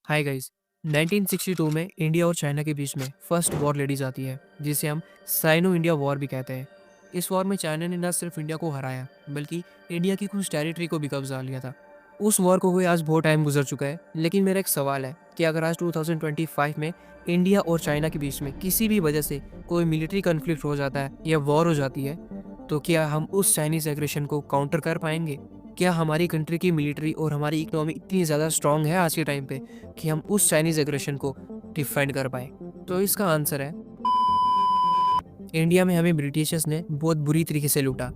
Hi guys. 1962 में India और China के बीच में फर्स्ट वॉर लड़ी जाती है, जिसे हम साइनो इंडिया वॉर भी कहते हैं। इस वॉर में चाइना ने न सिर्फ इंडिया को हराया, बल्कि इंडिया की कुछ टेरिटरी को भी कब्जा लिया था। उस वॉर को हुए आज बहुत टाइम गुजर चुका है, लेकिन मेरा एक सवाल है कि अगर आज 2025 में इंडिया और चाइना के बीच में किसी भी वजह से कोई मिलिट्री कन्फ्लिक्ट हो जाता है या वॉर हो जाती है, तो क्या हम उस चाइनीज एग्रेशन को काउंटर कर पाएंगे? क्या हमारी कंट्री की मिलिट्री और हमारी इकोनॉमी इतनी ज़्यादा स्ट्रांग है आज के टाइम पे कि हम उस चाइनीज़ एग्रेशन को डिफेंड कर पाएँ? तो इसका आंसर है, इंडिया में हमें ब्रिटिशर्स ने बहुत बुरी तरीके से लूटा।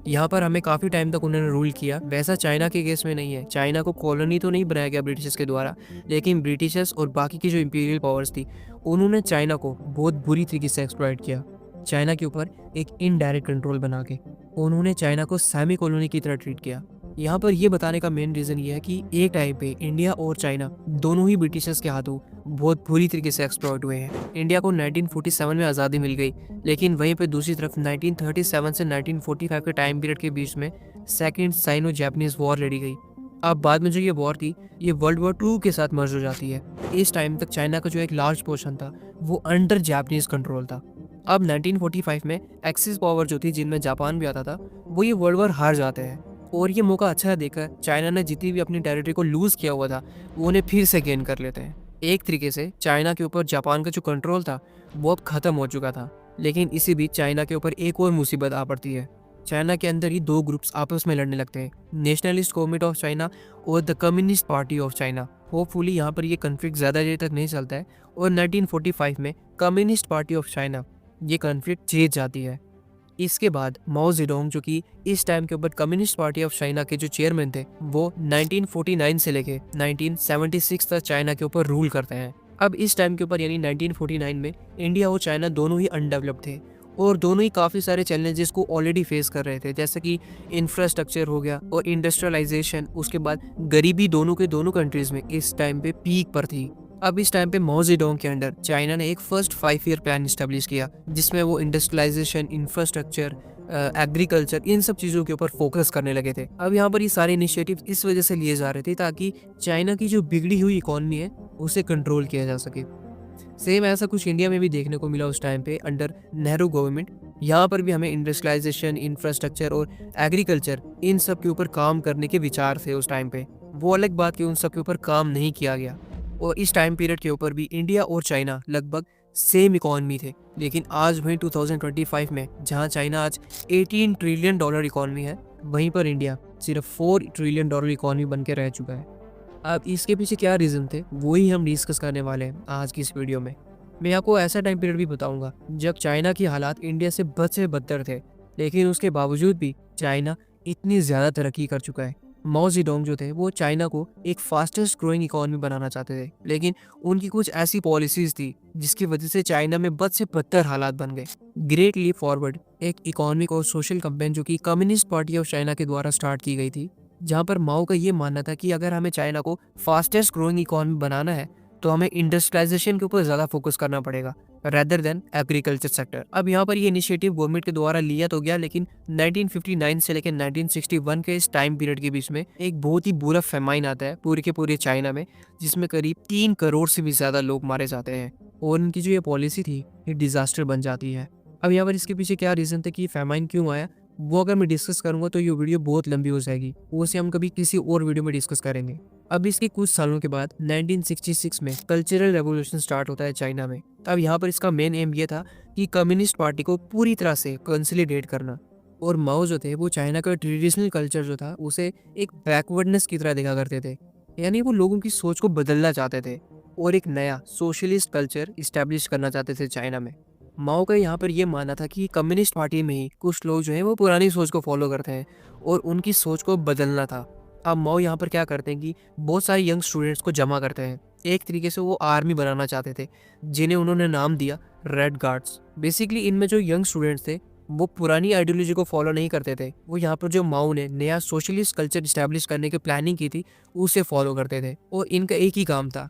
यहाँ पर हमें काफ़ी टाइम तक उन्होंने रूल किया। वैसा चाइना के केस में नहीं है। चाइना को कॉलोनी तो नहीं बनाया गया ब्रिटिशर्स के द्वारा, लेकिन ब्रिटिशर्स और बाकी की जो इंपीरियल पावर्स थी, उन्होंने चाइना को बहुत बुरी तरीके से एक्सप्लॉइट किया। चाइना के ऊपर एक इनडायरेक्ट कंट्रोल बना के उन्होंने चाइना को सेमी कॉलोनी की तरह ट्रीट किया। यहाँ पर ये बताने का मेन रीज़न ये है कि एक टाइम पे इंडिया और चाइना दोनों ही ब्रिटिशर्स के हाथों बहुत बुरी तरीके से एक्सप्लॉइट हुए हैं। इंडिया को 1947 में आज़ादी मिल गई, लेकिन वहीं पे दूसरी तरफ 1937 से 1945 के टाइम पीरियड के बीच में सेकेंड साइनो जापानीज वॉर लड़ी गई। अब बाद में जो ये वॉर थी, ये वर्ल्ड वॉर 2 के साथ मर्ज हो जाती है। इस टाइम तक चाइना का जो एक लार्ज पोर्शन था, वो अंडर जापानीज कंट्रोल था। अब 1945 में एक्सिस पावर जो थी, जिनमें जापान भी आता था, वो ये वर्ल्ड वॉर हार जाते हैं। और ये मौका अच्छा देखकर चाइना ने जितनी भी अपनी टेरिटरी को लूज किया हुआ था, वो उन्हें फिर से गेन कर लेते हैं। एक तरीके से चाइना के ऊपर जापान का जो कंट्रोल था, वो अब खत्म हो चुका था। लेकिन इसी बीच चाइना के ऊपर एक और मुसीबत आ पड़ती है। चाइना के अंदर ही दो ग्रुप्स आपस में लड़ने लगते हैं, नेशनलिस्ट गवर्नमेंट ऑफ चाइना और the communist party of China. Hopefully यहाँ पर ये कन्फ्लिक्ट ज़्यादा देर तक नहीं चलता है और 1945 में कम्युनिस्ट पार्टी ऑफ चाइना ये कन्फ्लिक्ट जीत जाती है। इसके बाद माओ जेडोंग, जो कि इस टाइम के ऊपर कम्युनिस्ट पार्टी ऑफ चाइना के जो चेयरमैन थे, वो 1949 से लेके 1976 तक चाइना के ऊपर रूल करते हैं। अब इस टाइम के ऊपर यानी 1949 में इंडिया और चाइना दोनों ही अनडेवलप्ड थे और दोनों ही काफ़ी सारे चैलेंजेस को ऑलरेडी फेस कर रहे थे, जैसे कि इंफ्रास्ट्रक्चर हो गया और इंडस्ट्रियलाइजेशन। उसके बाद गरीबी दोनों के दोनों कंट्रीज में इस टाइम पे पीक पर थी। अब इस टाइम पे माओ जेडोंग के अंडर चाइना ने एक फर्स्ट 5 ईयर प्लान इस्टेब्लिश किया, जिसमें वो इंडस्ट्रियलाइजेशन, इंफ्रास्ट्रक्चर, एग्रीकल्चर, इन सब चीज़ों के ऊपर फोकस करने लगे थे। अब यहाँ पर ये सारे इनिशिएटिव इस वजह से लिए जा रहे थे ताकि चाइना की जो बिगड़ी हुई इकॉनमी है, उसे कंट्रोल किया जा सके। सेम ऐसा कुछ इंडिया में भी देखने को मिला उस टाइम पे अंडर नेहरू गवर्नमेंट। यहाँ पर भी हमें इंडस्ट्रियलाइजेशन, इंफ्रास्ट्रक्चर और एग्रीकल्चर, इन सब के ऊपर काम करने के विचार थे उस टाइम पे। वो अलग बात कि उन सब के ऊपर काम नहीं किया गया। और इस टाइम पीरियड के ऊपर भी इंडिया और चाइना लगभग सेम इकॉनमी थे। लेकिन आज वहीं 2025 में, जहाँ चाइना आज $18 ट्रिलियन इकॉनमी है, वहीं पर इंडिया सिर्फ $4 ट्रिलियन इकॉनमी बन के रह चुका है। अब इसके पीछे क्या रीज़न थे, वही हम डिस्कस करने वाले हैं आज की इस वीडियो में। मैं आपको ऐसा टाइम पीरियड भी बताऊंगा जब चाइना की हालात इंडिया से बद से बदतर थे, लेकिन उसके बावजूद भी चाइना इतनी ज़्यादा तरक्की कर चुका है। माओ जेडोंग जो थे, वो चाइना को एक फास्टेस्ट ग्रोइंग इकॉनमी बनाना चाहते थे, लेकिन उनकी कुछ ऐसी पॉलिसीज़ थी जिसकी वजह से चाइना में बद से बदतर हालात बन गए। ग्रेट लीप फॉरवर्ड एक इकोनॉमिक और सोशल कैंपेन जो कि कम्युनिस्ट पार्टी ऑफ चाइना के द्वारा स्टार्ट की गई थी, जहाँ पर माओ का ये मानना था कि अगर हमें चाइना को फास्टेस्ट ग्रोइंग इकॉनमी बनाना है, तो हमें इंडस्ट्रियलाइजेशन के ऊपर ज़्यादा फोकस करना पड़ेगा रेदर देन एग्रीकल्चर सेक्टर। अब यहाँ पर ये इनिशिएटिव गवर्नमेंट के द्वारा लिया तो गया, लेकिन 1959 से लेकर 1961 के इस टाइम पीरियड के बीच में एक बहुत ही बुरा फेमाइन आता है पूरे के पूरे चाइना में, जिसमें करीब 3 करोड़ से भी ज़्यादा लोग मारे जाते हैं और उनकी जो ये पॉलिसी थी, ये डिजास्टर बन जाती है। अब यहाँ पर इसके पीछे क्या रीज़न था कि फेमाइन क्यों आया, वो अगर मैं डिस्कस करूंगा तो ये वीडियो बहुत लंबी हो जाएगी, वो से हम कभी किसी और वीडियो में डिस्कस करेंगे। अब इसके कुछ सालों के बाद 1966 में कल्चरल रेवोल्यूशन स्टार्ट होता है चाइना में। अब यहाँ पर इसका मेन एम ये था कि कम्युनिस्ट पार्टी को पूरी तरह से कंसोलिडेट करना। और माओ जो थे, वो चाइना का ट्रेडिशनल कल्चर जो था, उसे एक बैकवर्डनेस की तरह देखा करते थे, यानी वो लोगों की सोच को बदलना चाहते थे और एक नया सोशलिस्ट कल्चर इस्टेब्लिश करना चाहते थे चाइना में। माओ का यहाँ पर यह मानना था कि कम्युनिस्ट पार्टी में ही कुछ लोग जो हैं वो पुरानी सोच को फॉलो करते हैं और उनकी सोच को बदलना था। अब माओ यहाँ पर क्या करते हैं कि बहुत सारे यंग स्टूडेंट्स को जमा करते हैं। एक तरीके से वो आर्मी बनाना चाहते थे, जिन्हें उन्होंने नाम दिया रेड गार्ड्स। बेसिकली इनमें जो यंग स्टूडेंट्स थे, वो पुरानी आइडियोलॉजी को फॉलो नहीं करते थे। वो यहाँ पर जो माओ ने नया सोशलिस्ट कल्चर इस्टेब्लिश करने की प्लानिंग की थी, उसे फॉलो करते थे। और इनका एक ही काम था,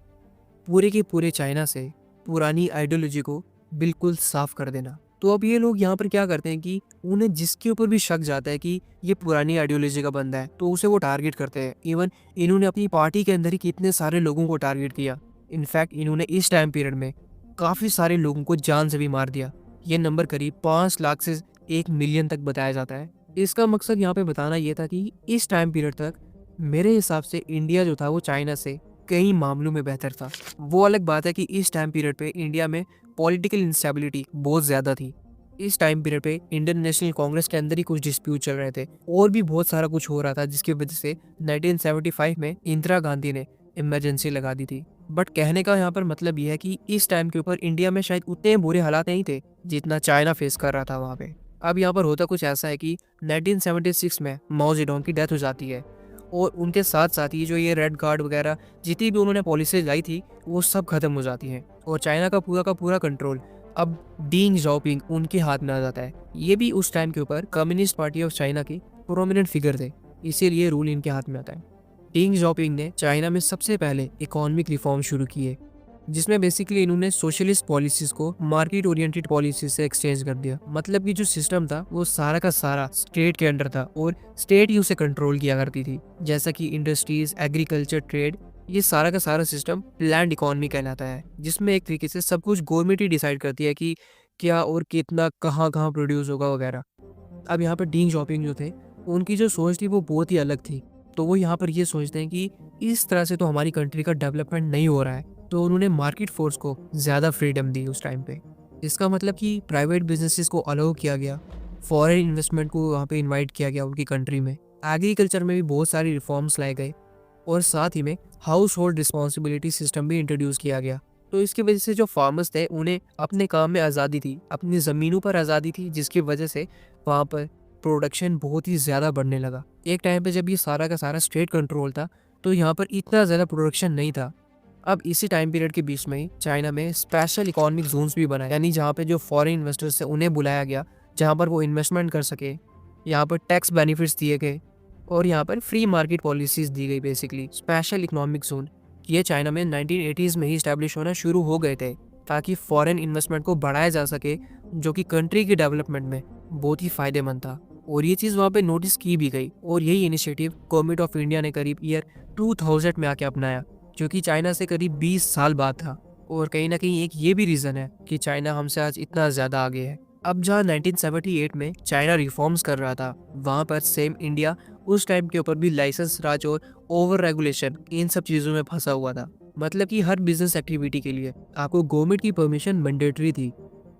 पूरे के पूरे चाइना से पुरानी आइडियोलॉजी को बिल्कुल साफ कर देना। तो अब ये लोग यहाँ पर क्या करते हैं कि उन्हें जिसके ऊपर भी शक जाता है कि ये पुरानी आइडियोलॉजी का बंदा है तो उसे वो टारगेट करते हैं। इवन इन्होंने अपनी पार्टी के अंदर ही कितने सारे लोगों को टारगेट किया। इनफैक्ट इन्होंने इस टाइम पीरियड में काफ़ी सारे लोगों को जान से भी मार दिया। ये नंबर करीब 5 लाख से 1 मिलियन तक बताया जाता है। इसका मकसद यहाँ पे बताना ये था कि इस टाइम पीरियड तक मेरे हिसाब से इंडिया जो था वो चाइना से कई मामलों में बेहतर था। वो अलग बात है कि इस टाइम पीरियड पे इंडिया में पॉलिटिकल इंस्टेबिलिटी बहुत ज़्यादा थी। इस टाइम पीरियड पे इंडियन नेशनल कांग्रेस के अंदर ही कुछ डिस्प्यूट चल रहे थे और भी बहुत सारा कुछ हो रहा था, जिसकी वजह से 1975 में इंदिरा गांधी ने इमरजेंसी लगा दी थी। बट कहने का यहाँ पर मतलब यह है कि इस टाइम के ऊपर इंडिया में शायद उतने बुरे हालात नहीं थे जितना चाइना फेस कर रहा था वहाँ पे। अब यहाँ पर होता कुछ ऐसा है कि 1976 में माओ जेडोंग की डेथ हो जाती है और उनके साथ साथ ही जो ये रेड कार्ड वगैरह जितनी भी उन्होंने पॉलिसीज लाई थी वो सब खत्म हो जाती हैं और चाइना का पूरा कंट्रोल अब डेंग जाओपिंग उनके हाथ में आ जाता है। ये भी उस टाइम के ऊपर कम्युनिस्ट पार्टी ऑफ चाइना के प्रोमिनेंट फिगर थे, इसीलिए रूल इनके हाथ में आता है। डेंग जाओपिंग ने चाइना में सबसे पहले इकोनॉमिक रिफॉर्म शुरू किए, जिसमें बेसिकली इन्होंने सोशलिस्ट पॉलिसीज को मार्केट ओरिएंटेड पॉलिसीज से एक्सचेंज कर दिया। मतलब कि जो सिस्टम था वो सारा का सारा स्टेट के अंडर था और स्टेट ही उसे कंट्रोल किया करती थी, जैसा कि इंडस्ट्रीज, एग्रीकल्चर, ट्रेड, ये सारा का सारा सिस्टम प्लान्ड इकोनॉमी कहलाता है, जिसमें एक तरीके से सब कुछ गवर्नमेंट ही डिसाइड करती है कि क्या और कितना कहाँ कहाँ प्रोड्यूस होगा वगैरह। अब यहाँ पर डेंग जाओपिंग जो थे उनकी जो सोच थी वो बहुत ही अलग थी। तो वो यहाँ पर ये सोचते हैं कि इस तरह से तो हमारी कंट्री का डेवलपमेंट नहीं हो रहा है, तो उन्होंने मार्केट फोर्स को ज़्यादा फ्रीडम दी उस टाइम पे। इसका मतलब कि प्राइवेट बिजनेसेस को अलाउ किया गया, फॉरेन इन्वेस्टमेंट को वहाँ पे इनवाइट किया गया उनकी कंट्री में, एग्रीकल्चर में भी बहुत सारी रिफॉर्म्स लाए गए और साथ ही में हाउस होल्ड रिस्पॉन्सिबिलिटी सिस्टम भी इंट्रोड्यूस किया गया। तो इसकी वजह से जो फार्मर्स थे उन्हें अपने काम में आज़ादी थी, अपनी ज़मीनों पर आज़ादी थी, जिसकी वजह से वहाँ पर प्रोडक्शन बहुत ही ज़्यादा बढ़ने लगा। एक टाइम पे जब ये सारा का सारा स्टेट कंट्रोल था तो यहाँ पर इतना ज़्यादा प्रोडक्शन नहीं था। अब इसी टाइम पीरियड के बीच में ही चाइना में स्पेशल इकोनॉमिक जोन्स भी बनाए, यानी जहाँ पे जो फॉरेन इन्वेस्टर्स थे उन्हें बुलाया गया, जहाँ पर वो इन्वेस्टमेंट कर सके। यहाँ पर टैक्स बेनिफिट्स दिए गए और यहाँ पर फ्री मार्केट पॉलिसीज दी गई। बेसिकली स्पेशल इकोनॉमिक जोन ये चाइना में 1980s में ही स्टैब्लिश होना शुरू हो गए थे, ताकि फॉरेन इन्वेस्टमेंट को बढ़ाया जा सके, जो कि कंट्री के डेवलपमेंट में बहुत ही फायदेमंद था। और ये चीज़ वहाँ पे नोटिस की भी गई और यही इनिशिएटिव गवर्नमेंट ऑफ इंडिया ने करीब ईयर 2000 में आके अपनाया, जो कि चाइना से करीब 20 साल बाद था। और कहीं ना कहीं एक ये भी रीज़न है कि चाइना हमसे आज इतना ज़्यादा आगे है। अब जहाँ 1978 में चाइना रिफॉर्म्स कर रहा था, वहाँ पर सेम इंडिया उस टाइम के ऊपर भी लाइसेंस राज और ओवर रेगुलेशन इन सब चीज़ों में फंसा हुआ था। मतलब कि हर बिजनेस एक्टिविटी के लिए आपको गवर्नमेंट की परमिशन मैंडेटरी थी।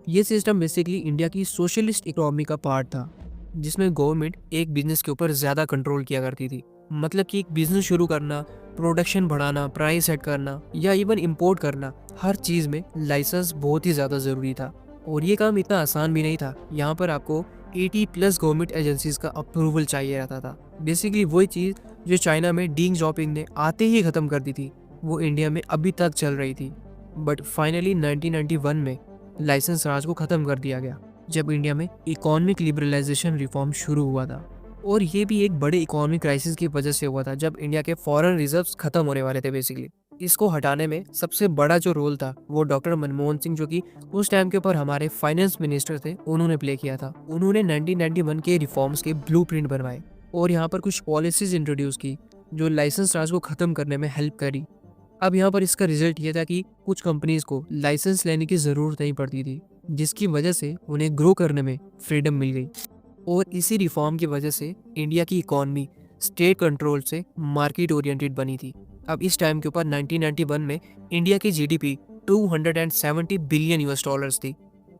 ये सिस्टम बेसिकली इंडिया की सोशलिस्ट इकोनॉमी का पार्ट था, जिसमें गवर्नमेंट एक बिजनेस के ऊपर ज़्यादा कंट्रोल किया करती थी। मतलब कि एक बिजनेस शुरू करना, प्रोडक्शन बढ़ाना, प्राइस सेट करना या इवन इंपोर्ट करना, हर चीज़ में लाइसेंस बहुत ही ज़्यादा ज़रूरी था। और ये काम इतना आसान भी नहीं था। यहाँ पर आपको 80+ गवर्नमेंट एजेंसीज का अप्रूवल चाहिए रहता था। बेसिकली वही चीज़ जो चाइना में डेंग जाओपिंग ने आते ही ख़त्म कर दी थी, वो इंडिया में अभी तक चल रही थी। बट फाइनली 1991 में लाइसेंस राज को ख़त्म कर दिया गया, जब इंडिया में इकोनॉमिक लिबरलाइजेशन रिफॉर्म शुरू हुआ था। और ये भी एक बड़े इकोनॉमिक क्राइसिस की वजह से हुआ था, जब इंडिया के फॉरेन रिजर्व्स खत्म होने वाले थे। बेसिकली इसको हटाने में सबसे बड़ा जो रोल था वो डॉक्टर मनमोहन सिंह, जो कि उस टाइम के ऊपर हमारे फाइनेंस मिनिस्टर थे, उन्होंने प्ले किया था। उन्होंने 1991 के रिफॉर्म्स के ब्लूप्रिंट बनवाए और यहाँ पर कुछ पॉलिसीज इंट्रोड्यूस की जो लाइसेंस राज को ख़त्म करने में हेल्प करी। अब यहाँ पर इसका रिजल्ट ये था कि कुछ कंपनीज को लाइसेंस लेने की ज़रूरत नहीं पड़ती थी, जिसकी वजह से उन्हें ग्रो करने में फ्रीडम मिल गई। और इसी रिफॉर्म की वजह से इंडिया की इकॉनमी स्टेट कंट्रोल से मार्केट ओरिएंटेड बनी थी। अब इस टाइम के ऊपर 1991 में इंडिया की जीडीपी 270 बिलियन यूएस डॉलर्स थी,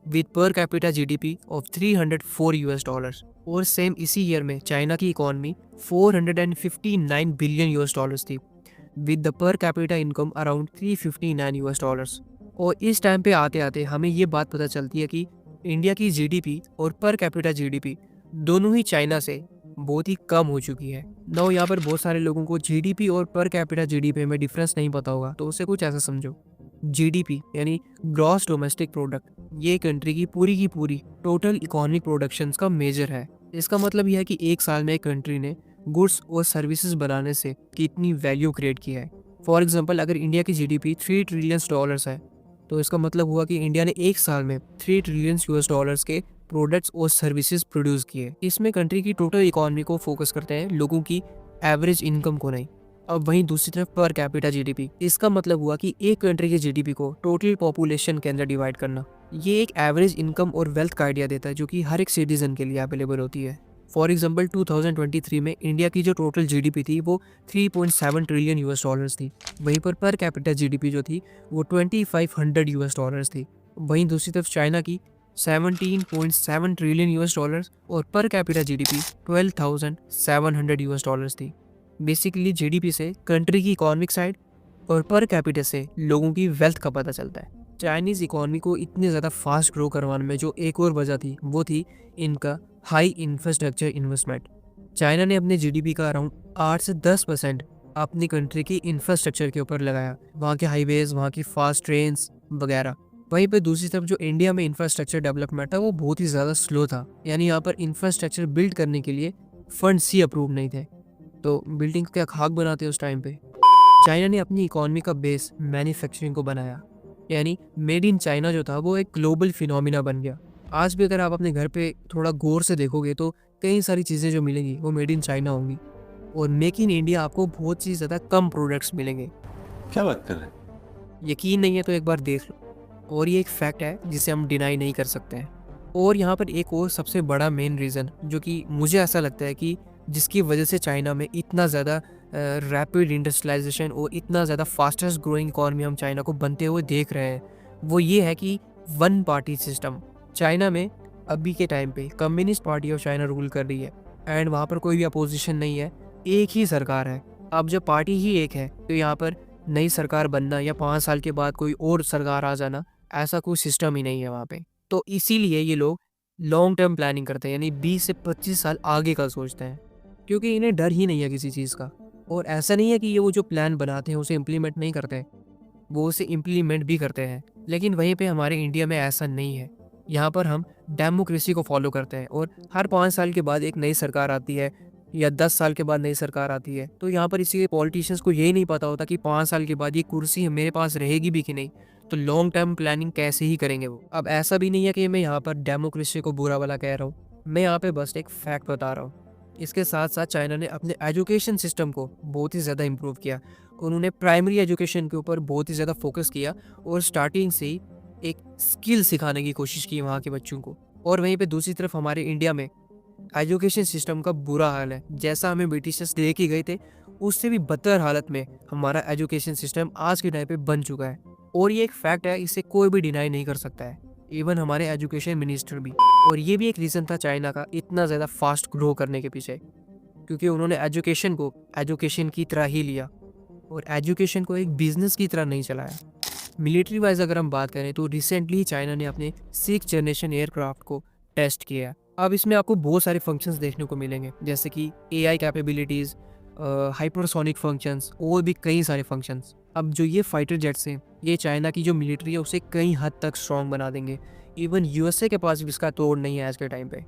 with per capita GDP of 304 US dollars. और सेम इसी ईयर में चाइना की इकॉनमी 459 बिलियन यूएस डॉलर्स थी, with the per capita income around 359 US dollars. और इस टाइम पे आते आते हमें ये बात पता चलती है कि इंडिया की जीडीपी और पर कैपिटा जीडीपी दोनों ही चाइना से बहुत ही कम हो चुकी है। नाउ यहाँ पर बहुत सारे लोगों को जीडीपी और पर कैपिटा जीडीपी में डिफरेंस नहीं पता होगा, तो उसे कुछ ऐसा समझो। जीडीपी यानी ग्रॉस डोमेस्टिक प्रोडक्ट, ये कंट्री की पूरी टोटल इकोनॉमिक प्रोडक्शंस का मेजर है। इसका मतलब यह है कि एक साल में एक कंट्री ने गुड्स और सर्विसेज बनाने से कितनी वैल्यू क्रिएट की है। फॉर एग्जांपल, अगर इंडिया की जीडीपी $3 ट्रिलियन है तो इसका मतलब हुआ कि इंडिया ने एक साल में 3 ट्रिलियन यूएस डॉलर्स के प्रोडक्ट्स और सर्विसेज प्रोड्यूस किए। इसमें कंट्री की टोटल इकोनॉमी को फोकस करते हैं, लोगों की एवरेज इनकम को नहीं। अब वहीं दूसरी तरफ पर कैपिटा जीडीपी, इसका मतलब हुआ कि एक कंट्री के जीडीपी को टोटल पॉपुलेशन के अंदर डिवाइड करना। ये एक एवरेज इनकम और वेल्थ का आइडिया देता है जो कि हर एक सिटीजन के लिए अवेलेबल होती है। फॉर एग्जाम्पल 2023 में इंडिया की जो टोटल जीडीपी थी वो 3.7 ट्रिलियन यूएस डॉलर्स थी। वहीं पर कैपिटा जीडीपी जो थी वो 2500 यूएस डॉलर्स थी। वहीं दूसरी तरफ चाइना की 17.7 ट्रिलियन यूएस डॉलर्स और per capita GDP 12,700 US dollars थी। बेसिकली जीडीपी से कंट्री की इकोनॉमिक साइड और पर कैपिटा से लोगों की वेल्थ का पता चलता है। चाइनीज़ इकोनॉमी को इतने ज़्यादा फास्ट ग्रो करवाने में जो एक और वजह थी वो थी इनका हाई इंफ्रास्ट्रक्चर इन्वेस्टमेंट। चाइना ने अपने जीडीपी का अराउंड 8 से 10% अपनी कंट्री की इंफ्रास्ट्रक्चर के ऊपर लगाया, वहाँ के हाईवेज, वहाँ की फास्ट ट्रेन्स वगैरह। वहीं पे दूसरी तरफ जो इंडिया में इंफ्रास्ट्रक्चर डेवलपमेंट था वो बहुत ही ज़्यादा स्लो था, यानी यहाँ पर इंफ्रास्ट्रक्चर बिल्ड करने के लिए फंड्स ही अप्रूव नहीं थे, तो बिल्डिंग क्या खाक बनाते उस टाइम पे। चाइना ने अपनी इकोनॉमी का बेस मैन्युफैक्चरिंग को बनाया, यानी मेड इन चाइना जो था वो एक ग्लोबल फिनोमिना बन गया। आज भी अगर आप अपने घर पे थोड़ा गौर से देखोगे तो कई सारी चीज़ें जो मिलेंगी वो मेड इन चाइना होंगी, और मेक इन इंडिया आपको बहुत ही ज़्यादा कम प्रोडक्ट्स मिलेंगे। क्या बात कर रहे हैं? यकीन नहीं है तो एक बार देख लो, और ये एक फैक्ट है जिसे हम डिनाई नहीं कर सकते हैं। और यहाँ पर एक और सबसे बड़ा मेन रीज़न जो कि मुझे ऐसा लगता है कि जिसकी वजह से चाइना में इतना ज़्यादा रैपिड इंडस्ट्रियलाइजेशन और इतना ज़्यादा फास्टेस्ट ग्रोइंग इकॉनमी हम चाइना को बनते हुए देख रहे हैं, वो ये है कि वन पार्टी सिस्टम। चाइना में अभी के टाइम पे communist party of China rule कर रही है, एंड वहाँ पर कोई भी अपोजिशन नहीं है, एक ही सरकार है। अब जब पार्टी ही एक है तो यहाँ पर नई सरकार बनना या 5 साल के बाद कोई और सरकार आ जाना, ऐसा कोई सिस्टम ही नहीं है वहाँ पे। तो इसीलिए ये लोग लॉन्ग टर्म प्लानिंग करते हैं, यानी 20 से 25 साल आगे का सोचते हैं, क्योंकि इन्हें डर ही नहीं है किसी चीज़ का। और ऐसा नहीं है कि ये वो जो प्लान बनाते हैं उसे इम्प्लीमेंट नहीं करते, वो उसे इम्प्लीमेंट भी करते हैं। लेकिन वहीं पे हमारे इंडिया में ऐसा नहीं है। यहाँ पर हम डेमोक्रेसी को फॉलो करते हैं, और हर 5 साल के बाद एक नई सरकार आती है या 10 साल के बाद नई सरकार आती है। तो यहाँ पर इसी पॉलिटिशियंस को यही नहीं पता होता कि 5 साल के बाद ये कुर्सी मेरे पास रहेगी भी कि नहीं, तो लॉन्ग टर्म प्लानिंग कैसे ही करेंगे वो। अब ऐसा भी नहीं है कि मैं यहाँ पर डेमोक्रेसी को बुरा वाला कह रहा हूँ, मैं यहाँ पे बस एक फैक्ट बता रहा हूँ। इसके साथ साथ चाइना ने अपने एजुकेशन सिस्टम को बहुत ही ज़्यादा इम्प्रूव किया। उन्होंने प्राइमरी एजुकेशन के ऊपर बहुत ही ज़्यादा फोकस किया और स्टार्टिंग से ही एक स्किल सिखाने की कोशिश की वहाँ के बच्चों को। और वहीं पे दूसरी तरफ हमारे इंडिया में एजुकेशन सिस्टम का बुरा हाल है। जैसा हमें ब्रिटिशर्स दे के गए थे उससे भी बदतर हालत में हमारा एजुकेशन सिस्टम आज के टाइम पे बन चुका है, और ये एक फैक्ट है, इसे कोई भी डिनाई नहीं कर सकता है, इवन हमारे एजुकेशन मिनिस्टर भी। और ये भी एक रीज़न था चाइना का इतना ज़्यादा फास्ट ग्रो करने के पीछे, क्योंकि उन्होंने एजुकेशन को एजुकेशन की तरह ही लिया और एजुकेशन को एक बिजनेस की तरह नहीं चलाया। मिलिट्री वाइज अगर हम बात करें तो रिसेंटली चाइना ने अपने 6th जनरेशन एयरक्राफ्ट को टेस्ट किया। अब इसमें आपको बहुत सारे फंक्शंस देखने को मिलेंगे, जैसे कि एआई कैपेबिलिटीज़, हाइपरसोनिक फंक्शंस और भी कई सारे फंक्शंस। अब जो ये फाइटर जेट्स हैं ये चाइना की जो मिलिट्री है उसे कई हद तक स्ट्रॉन्ग बना देंगे। इवन यूएसए के पास भी इसका तोड़ नहीं है आज के टाइम पे।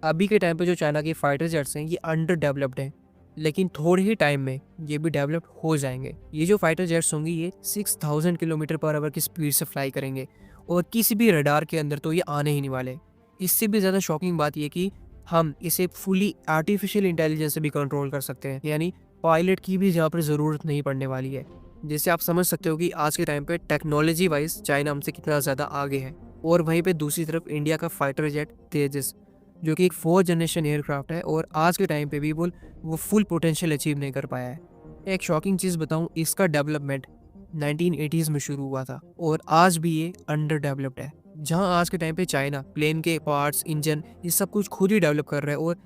अभी के टाइम पे जो चाइना के फाइटर जेट्स हैं ये अंडर डेवलप्ड हैं, लेकिन थोड़े ही टाइम में ये भी डेवलप हो जाएंगे। ये जो फाइटर जेट्स होंगे ये 6000 किलोमीटर पर आवर की स्पीड से फ्लाई करेंगे, और किसी भी रडार के अंदर तो ये आने ही नहीं वाले। इससे भी ज़्यादा शॉकिंग बात ये कि हम इसे फुली आर्टिफिशियल इंटेलिजेंस से भी कंट्रोल कर सकते हैं, यानी पायलट की भी यहाँ पर ज़रूरत नहीं पड़ने वाली है। जिससे आप समझ सकते हो कि आज के टाइम पे टेक्नोलॉजी वाइज चाइना हमसे कितना ज़्यादा आगे है। और वहीं पे दूसरी तरफ इंडिया का फाइटर जेट तेजस, जो कि एक 4th जनरेशन एयरक्राफ्ट है, और आज के टाइम पे भी वो फुल पोटेंशियल अचीव नहीं कर पाया है। एक शॉकिंग चीज़ बताऊं, इसका डेवलपमेंट 1980s में शुरू हुआ था और आज भी ये अंडर डेवलप्ड है। जहां आज के टाइम पे चाइना प्लेन के पार्ट्स, इंजन, ये सब कुछ खुद ही डेवलप कर रहा है और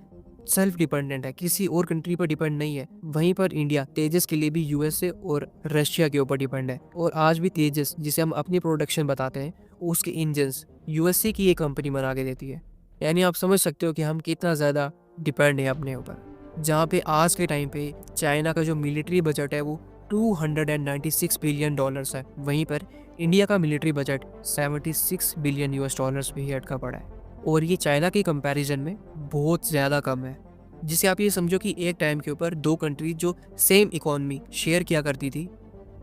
सेल्फ डिपेंडेंट है, किसी और कंट्री पर डिपेंड नहीं है। वहीं पर इंडिया तेजस के लिए भी यूएसए और रशिया के ऊपर डिपेंड है, और आज भी तेजस जिसे हम अपनी प्रोडक्शन बताते हैं उसके इंजन्स यूएसए की एक कंपनी बना के देती है। यानी आप समझ सकते हो कि हम कितना ज़्यादा डिपेंड है अपने ऊपर। जहाँ पे आज के टाइम पे चाइना का जो मिलिट्री बजट है वो $296 बिलियन है, वहीं पर इंडिया का military budget 76 billion US dollars पे ही अटका पड़ा है, और ये चाइना के कंपैरिजन में बहुत ज़्यादा कम है। जिसे आप ये समझो कि एक टाइम के ऊपर दो कंट्री जो सेम इकॉनमी शेयर किया करती थी,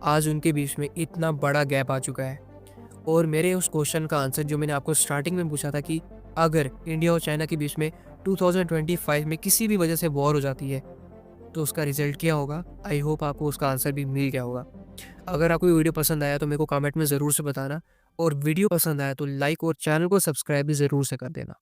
आज उनके बीच में इतना बड़ा गैप आ चुका है। और मेरे उस क्वेश्चन का आंसर जो मैंने आपको स्टार्टिंग में पूछा था कि अगर इंडिया और चाइना के बीच में 2025 में किसी भी वजह से वॉर हो जाती है तो उसका रिजल्ट क्या होगा। आई होप आपको उसका आंसर भी मिल गया होगा। अगर आपको ये वीडियो पसंद आया तो मेरे को कमेंट में ज़रूर से बताना, और वीडियो पसंद आया तो लाइक और चैनल को सब्सक्राइब भी ज़रूर से कर देना।